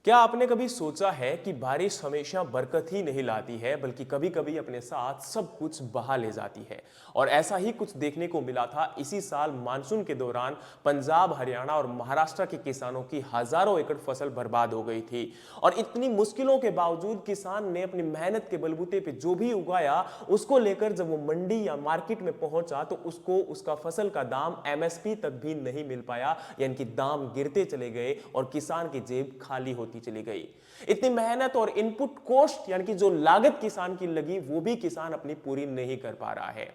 क्या आपने कभी सोचा है कि बारिश हमेशा बरकत ही नहीं लाती है बल्कि कभी कभी अपने साथ सब कुछ बहा ले जाती है। और ऐसा ही कुछ देखने को मिला था इसी साल मानसून के दौरान। पंजाब, हरियाणा और महाराष्ट्र के किसानों की हजारों एकड़ फसल बर्बाद हो गई थी। और इतनी मुश्किलों के बावजूद किसान ने अपनी मेहनत के बलबूते पे जो भी उगाया उसको लेकर जब वो मंडी या मार्केट में पहुंचा तो उसको उसका फसल का दाम एमएसपी तक भी नहीं मिल पाया, यानी कि दाम गिरते चले गए और किसान की जेब खाली होती चली गई। इतनी मेहनत और इनपुट कॉस्ट यानी कि जो लागत किसान की लगी वो भी किसान अपनी पूरी नहीं कर पा रहा है।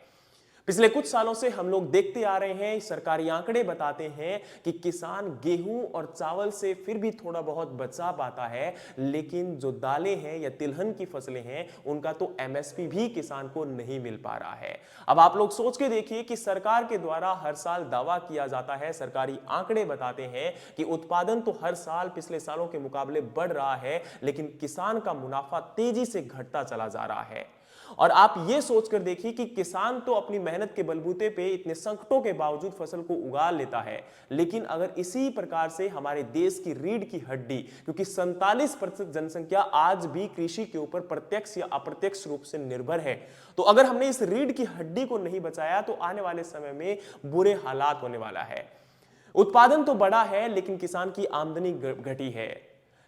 पिछले कुछ सालों से हम लोग देखते आ रहे हैं, सरकारी आंकड़े बताते हैं कि किसान गेहूं और चावल से फिर भी थोड़ा बहुत बचा पाता है, लेकिन जो दालें हैं या तिलहन की फसलें हैं उनका तो एमएसपी भी किसान को नहीं मिल पा रहा है। अब आप लोग सोच के देखिए कि सरकार के द्वारा हर साल दावा किया जाता है, सरकारी आंकड़े बताते हैं कि उत्पादन तो हर साल पिछले सालों के मुकाबले बढ़ रहा है, लेकिन किसान का मुनाफा तेजी से घटता चला जा रहा है। और आप यह सोचकर देखिए कि किसान तो अपनी मेहनत के बलबूते पे इतने संकटों के बावजूद फसल को उगा लेता है, लेकिन अगर इसी प्रकार से हमारे देश की रीढ़ की हड्डी, क्योंकि 47% जनसंख्या आज भी कृषि के ऊपर प्रत्यक्ष या अप्रत्यक्ष रूप से निर्भर है, तो अगर हमने इस रीढ़ की हड्डी को नहीं बचाया तो आने वाले समय में बुरे हालात होने वाला है। उत्पादन तो बढ़ा है लेकिन किसान की आमदनी घटी है।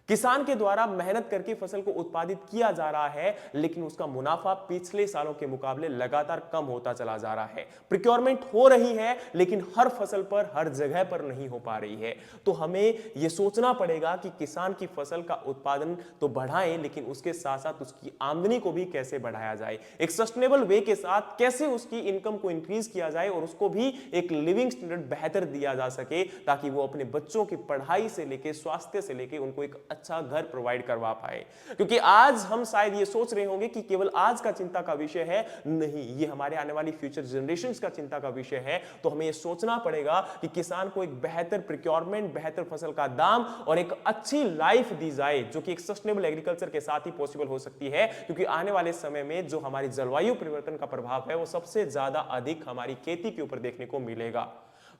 किसान के द्वारा मेहनत करके फसल को उत्पादित किया जा रहा है, लेकिन उसका मुनाफा पिछले सालों के मुकाबले लगातार कम होता चला जा रहा है। प्रोक्योरमेंट हो रही है लेकिन हर फसल पर, हर जगह पर नहीं हो पा रही है। तो हमें यह सोचना पड़ेगा कि किसान की फसल का उत्पादन तो बढ़ाएं, लेकिन उसके साथ साथ उसकी आमदनी को भी कैसे बढ़ाया जाए, एक सस्टेनेबल वे के साथ कैसे उसकी इनकम को इंक्रीज किया जाए और उसको भी एक लिविंग स्टैंडर्ड बेहतर दिया जा सके, ताकि वो अपने बच्चों की पढ़ाई से लेकर, स्वास्थ्य से लेकर उनको एक अच्छा घर प्रोवाइड करवा पाए। क्योंकि आज हम शायद ये सोच रहे होंगे कि केवल आज का चिंता का विषय है, नहीं, ये हमारे आने वाली फ्यूचर जनरेशंस का चिंता का विषय है। तो हमें ये सोचना पड़ेगा कि किसान को एक बेहतर प्रोक्योरमेंट, बेहतर फसल का दाम और एक अच्छी लाइफ दी जाए, जो कि एक सस्टेनेबल एग्रीकल्चर के साथ ही पॉसिबल हो सकती है। क्योंकि आने वाले समय में जो हमारी जलवायु परिवर्तन का प्रभाव है वो सबसे ज्यादा अधिक हमारी खेती के ऊपर देखने को मिलेगा।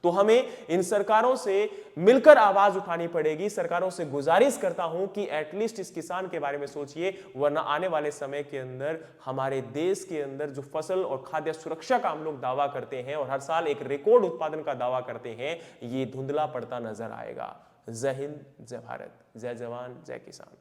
तो हमें इन सरकारों से मिलकर आवाज उठानी पड़ेगी। सरकारों से गुजारिश करता हूं कि एटलीस्ट इस किसान के बारे में सोचिए, वरना आने वाले समय के अंदर हमारे देश के अंदर जो फसल और खाद्य सुरक्षा का हम लोग दावा करते हैं और हर साल एक रिकॉर्ड उत्पादन का दावा करते हैं, ये धुंधला पड़ता नजर आएगा। जय हिंद, जय भारत, जय जवान, जय किसान।